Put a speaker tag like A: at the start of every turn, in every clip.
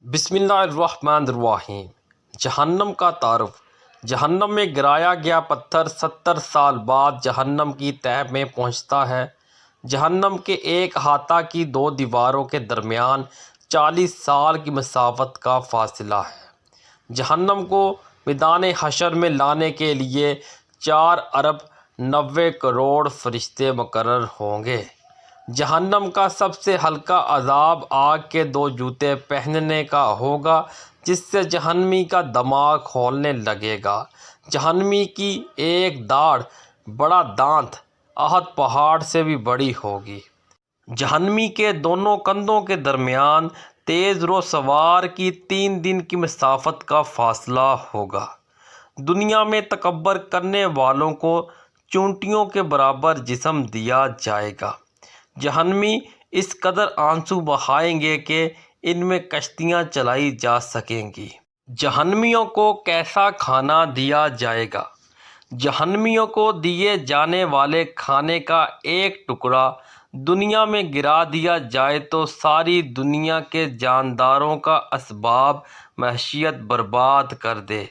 A: بسم اللہ الرحمن الرحیم۔ جہنم کا تعارف۔ جہنم میں گرایا گیا پتھر 70 سال بعد جہنم کی تہہ میں پہنچتا ہے۔ جہنم کے ایک احاطہ کی دو دیواروں کے درمیان 40 سال کی مسافت کا فاصلہ ہے۔ جہنم کو میدان حشر میں لانے کے لیے 4 ارب 90 کروڑ فرشتے مقرر ہوں گے۔ جہنم کا سب سے ہلکا عذاب آگ کے 2 جوتے پہننے کا ہوگا، جس سے جہنمی کا دماغ کھولنے لگے گا۔ جہنمی کی ایک داڑھ بڑا دانت احد پہاڑ سے بھی بڑی ہوگی۔ جہنمی کے دونوں کندھوں کے درمیان تیز رو سوار کی 3 دن کی مسافت کا فاصلہ ہوگا۔ دنیا میں تکبر کرنے والوں کو چونٹیوں کے برابر جسم دیا جائے گا۔ جہنمی اس قدر آنسو بہائیں گے کہ ان میں کشتیاں چلائی جا سکیں گی۔ جہنمیوں کو کیسا کھانا دیا جائے گا؟ جہنمیوں کو دیے جانے والے کھانے کا ایک ٹکڑا دنیا میں گرا دیا جائے تو ساری دنیا کے جانداروں کا اسباب معیشت برباد کر دے۔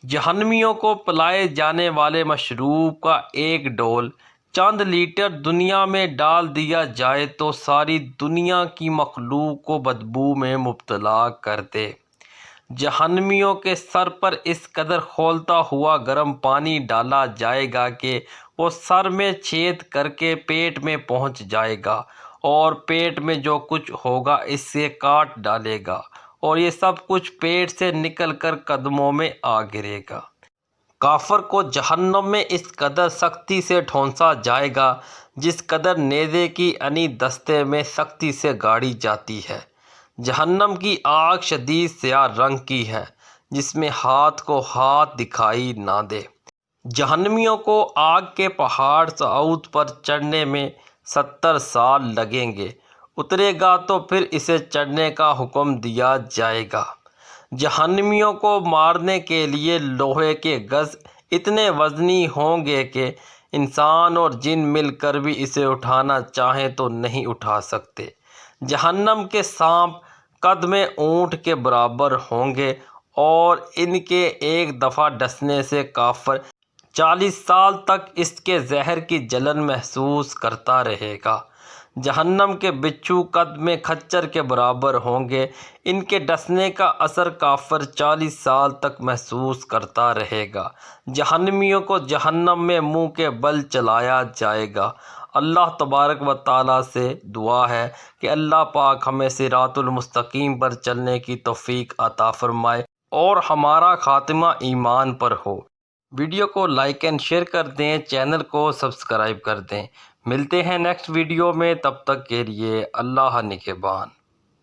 A: جہنمیوں کو پلائے جانے والے مشروب کا ایک ڈول چند لیٹر دنیا میں ڈال دیا جائے تو ساری دنیا کی مخلوق کو بدبو میں مبتلا کر دے۔ جہنمیوں کے سر پر اس قدر کھولتا ہوا گرم پانی ڈالا جائے گا کہ وہ سر میں چھید کر کے پیٹ میں پہنچ جائے گا، اور پیٹ میں جو کچھ ہوگا اسے کاٹ ڈالے گا، اور یہ سب کچھ پیٹ سے نکل کر قدموں میں آ گرے گا۔ کافر کو جہنم میں اس قدر سختی سے ٹھونسا جائے گا جس قدر نیزے کی انی دستے میں سختی سے گاڑی جاتی ہے۔ جہنم کی آگ شدید سیاہ رنگ کی ہے، جس میں ہاتھ کو ہاتھ دکھائی نہ دے۔ جہنمیوں کو آگ کے پہاڑ صعود پر چڑھنے میں 70 سال لگیں گے۔ اترے گا تو پھر اسے چڑھنے کا حکم دیا جائے گا۔ جہنمیوں کو مارنے کے لیے لوہے کے گز اتنے وزنی ہوں گے کہ انسان اور جن مل کر بھی اسے اٹھانا چاہیں تو نہیں اٹھا سکتے۔ جہنم کے سانپ قد میں اونٹ کے برابر ہوں گے، اور ان کے ایک دفعہ ڈسنے سے کافر 40 سال تک اس کے زہر کی جلن محسوس کرتا رہے گا۔ جہنم کے بچھو قد میں کھچر کے برابر ہوں گے، ان کے ڈسنے کا اثر کافر 40 سال تک محسوس کرتا رہے گا۔ جہنمیوں کو جہنم میں منہ کے بل چلایا جائے گا۔ اللہ تبارک و تعالیٰ سے دعا ہے کہ اللہ پاک ہمیں صراط المستقیم پر چلنے کی توفیق عطا فرمائے اور ہمارا خاتمہ ایمان پر ہو۔ ویڈیو کو لائک اینڈ شیئر کر دیں، چینل کو سبسکرائب کر دیں۔ ملتے ہیں نیکسٹ ویڈیو میں، تب تک کے لیے اللہ نگہبان۔